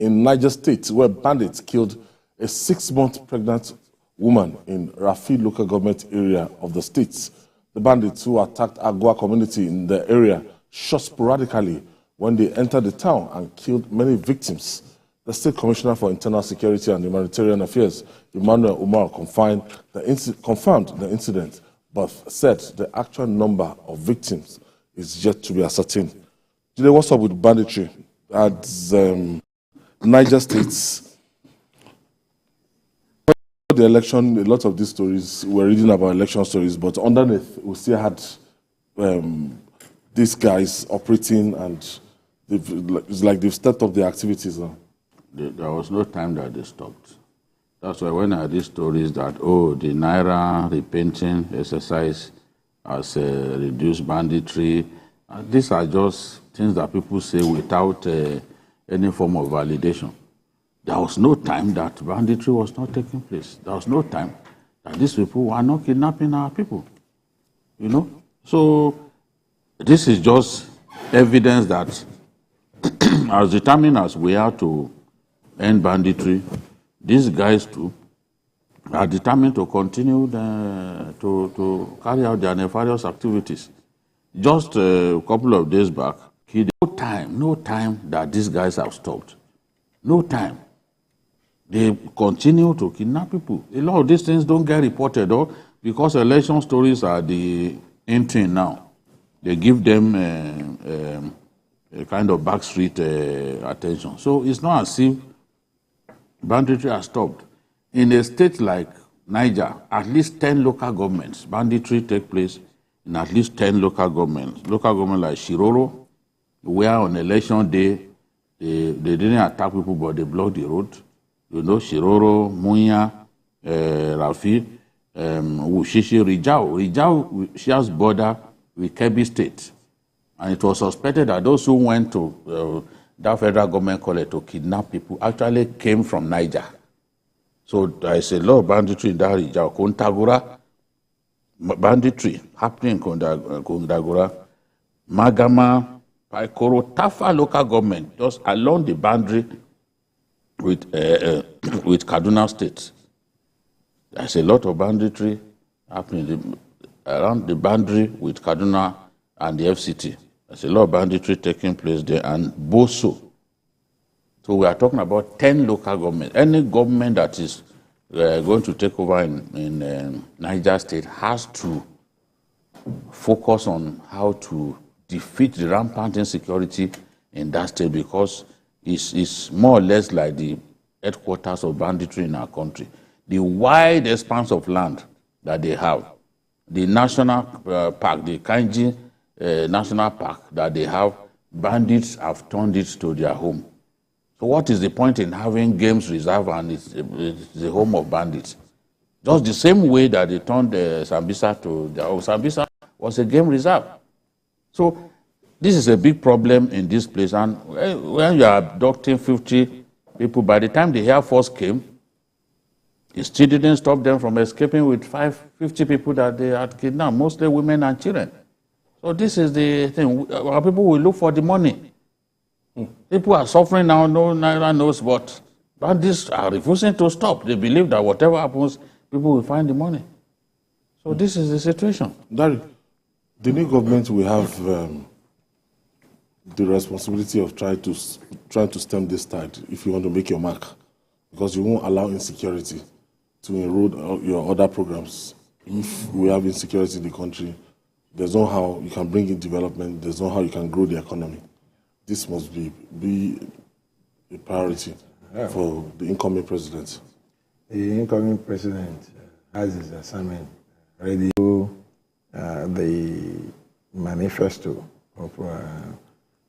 in Niger State, where bandits killed a 6-month pregnant woman in Rafi Local Government Area of the state. The bandits who attacked Agwa community in the area shot sporadically when they entered the town and killed many victims. The State Commissioner for Internal Security and Humanitarian Affairs, Emmanuel Umar, confirmed the incident, but said the actual number of victims is yet to be ascertained. Today, what's up with banditry at Niger State? The election, a lot of these stories, we're reading about election stories, but underneath, we still had these guys operating, and it's like they've stepped up their activities now. There was no time that they stopped. That's why when I read stories that, oh, the Naira repainting exercise has reduced banditry, these are just things that people say without any form of validation. There was no time that banditry was not taking place. There was no time that these people were not kidnapping our people. You know? So this is just evidence that as determined as we are to end banditry, these guys too are determined to continue to carry out their nefarious activities. Just a couple of days back, no time that these guys have stopped. No time. They continue to kidnap people. A lot of these things don't get reported, though, because election stories are the in thing now. They give them a kind of backstreet attention. So it's not as if banditry has stopped. In a state like Niger, at least 10 local governments, banditry take place in at least 10 local governments. Local government like Shiroro, where on election day, they didn't attack people, but they blocked the road. You know, Shiroro, Munya, Rafi, Wushishi, Rijau. Rijau shares border with Kebbi State. And it was suspected that those who went to that federal government college to kidnap people actually came from Niger. So there is a lot of banditry in that Rijau. Kontagura, banditry happening in Kontagura. Magama, Paikoro, Tafa local government, just along the boundary with Kaduna State. There's a lot of banditry happening around the boundary with Kaduna and the FCT. There's a lot of banditry taking place there, and Boso. So we are talking about 10 local governments. Any government that is going to take over in Niger State has to focus on how to defeat the rampant insecurity in that state, because it's more or less like the headquarters of banditry in our country. The wide expanse of land that they have, the national park, the Kainji National Park that they have, bandits have turned it to their home. So what is the point in having games reserve and it's the home of bandits? Just the same way that they turned Sambisa to their home. Sambisa was a game reserve. So this is a big problem in this place. And when you are abducting 50 people, by the time the Air Force came, it still didn't stop them from escaping with 50 people that they had kidnapped, mostly women and children. So this is the thing. Our people will look for the money. People are suffering now, no Naira knows what. Bandits are refusing to stop. They believe that whatever happens, people will find the money. So this is the situation. Dari, the new government will have the responsibility of trying to stem this tide if you want to make your mark, because you won't allow insecurity to erode your other programs. If we have insecurity in the country, there's no how you can bring in development, there's no how you can grow the economy. This must be a priority for the incoming president. The incoming president has his assignment ready. The manifesto of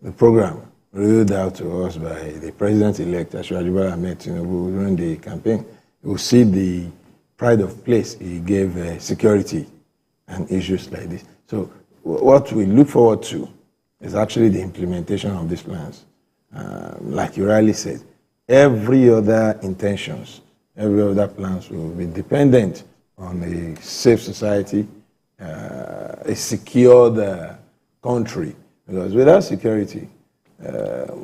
the program rolled out to us by the president-elect Ashwaji Ahmed Tinubu during the campaign. You will see the pride of place he gave security and issues like this. So what we look forward to is actually the implementation of these plans. Like you rightly said, every other intentions, every other plans will be dependent on a safe society, a secured country. Because without security,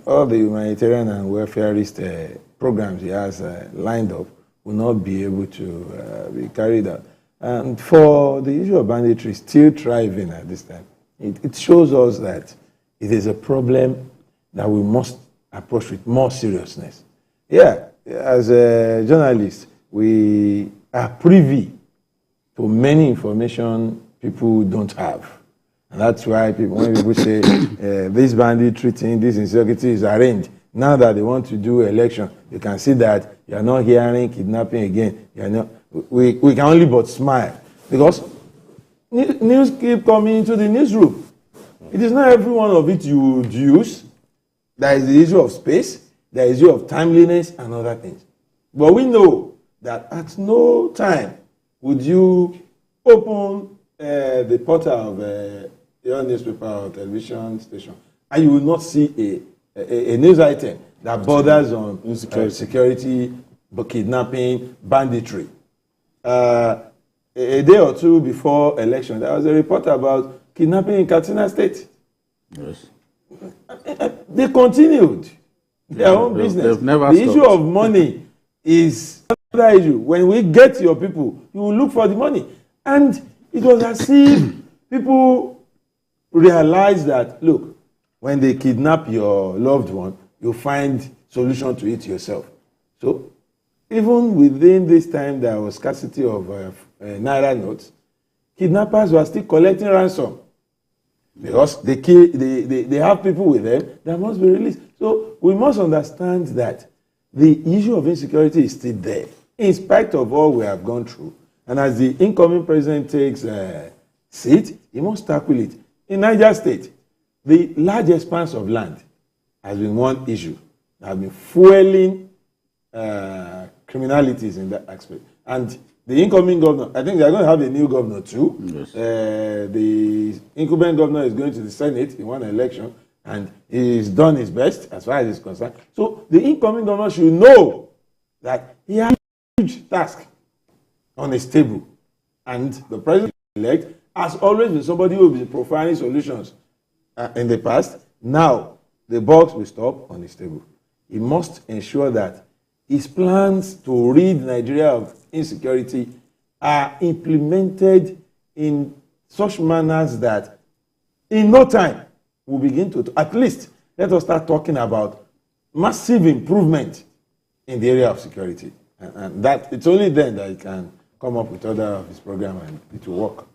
all the humanitarian and welfareist programs he has lined up will not be able to be carried out. And for the issue of banditry still thriving at this time, it shows us that it is a problem that we must approach with more seriousness. Yeah, as a journalist, we are privy to many information people don't have. And that's why when people say this banditry thing, this insecurity is arranged, now that they want to do election, you can see that you are not hearing kidnapping again. You are not, we can only but smile because news keep coming into the newsroom. It is not every one of it you would use. There is the issue of space, there is the issue of timeliness and other things. But we know that at no time would you open the portal of your newspaper or television station and you will not see a news item that borders on security, kidnapping, banditry. A day or two before election, there was a report about kidnapping in Katsina State. Yes. They continued their own business. The issue of money is another issue. When we get your people, you will look for the money. And it was as if people realized that, look, when they kidnap your loved one, you find solution to it yourself. So even within this time, there was scarcity of Naira notes. Kidnappers were still collecting ransom because they have people with them that must be released. So we must understand that the issue of insecurity is still there, in spite of all we have gone through. And as the incoming president takes seat, he must tackle it. In Niger State, the large expanse of land has been one issue that has been fueling criminalities in that aspect. And the incoming governor, I think they are going to have a new governor too. Yes. The incumbent governor is going to the Senate in one election, and he's done his best as far as he's concerned. So the incoming governor should know that he has a huge task on his table. And the president-elect has always been somebody who has been providing solutions in the past. Now, the box will stop on his table. He must ensure that his plans to rid Nigeria of insecurity are implemented in such manners that in no time we'll begin to, at least let us start talking about massive improvement in the area of security. And that it's only then that he can come up with other of his program and it will work.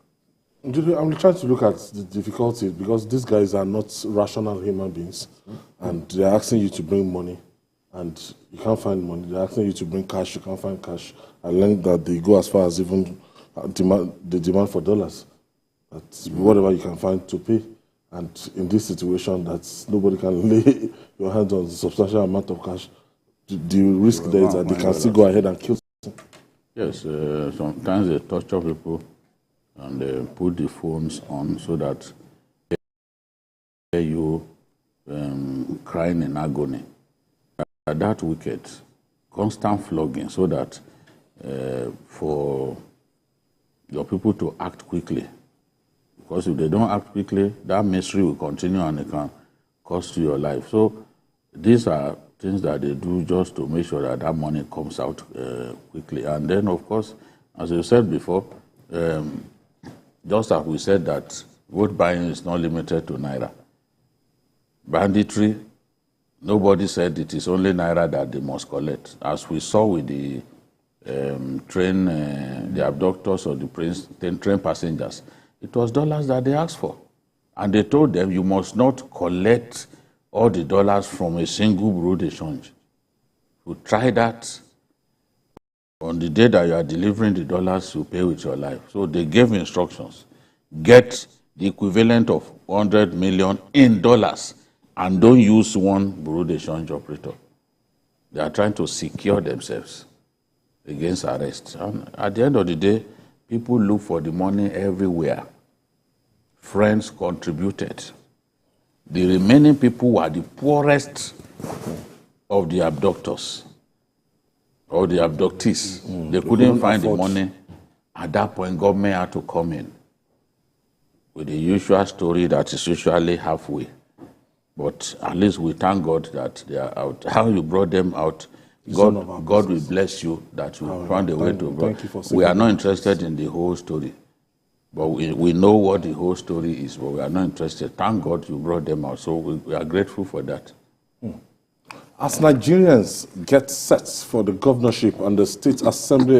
I'm trying to look at the difficulty because these guys are not rational human beings, and they're asking you to bring money, and you can't find money. They're asking you to bring cash, you can't find cash. I learned that they go as far as even demand for dollars. That's whatever you can find to pay. And in this situation, that nobody can lay your hands on a substantial amount of cash. The risk there is that they can still go ahead and kill. Yes, sometimes they torture people and they put the phones on so that they hear you crying in agony. That wicked, constant flogging so that for your people to act quickly. Because if they don't act quickly, that misery will continue and it can cost you your life. So these are things that they do just to make sure that that money comes out quickly. And then, of course, as you said before, just as we said that vote buying is not limited to Naira. Banditry, nobody said it is only Naira that they must collect. As we saw with the the abductors or the train passengers, it was dollars that they asked for. And they told them, you must not collect all the dollars from a single bureau de change. You try that, on the day that you are delivering the dollars, you pay with your life. So they gave instructions. Get the equivalent of 100 million in dollars and don't use one bureau de change operator. They are trying to secure themselves against arrest. And at the end of the day, people look for the money everywhere. Friends contributed. The remaining people were the poorest of the abductors or the abductees. They couldn't find the money. At that point, government had to come in with the usual story that is usually halfway. But at least we thank God that they are out. How you brought them out, God will bless you that you found a way to bring. We are not interested in the whole story. But we know what the whole story is, but we are not interested. Thank God you brought them out. So we are grateful for that. As Nigerians get set for the governorship and the state assembly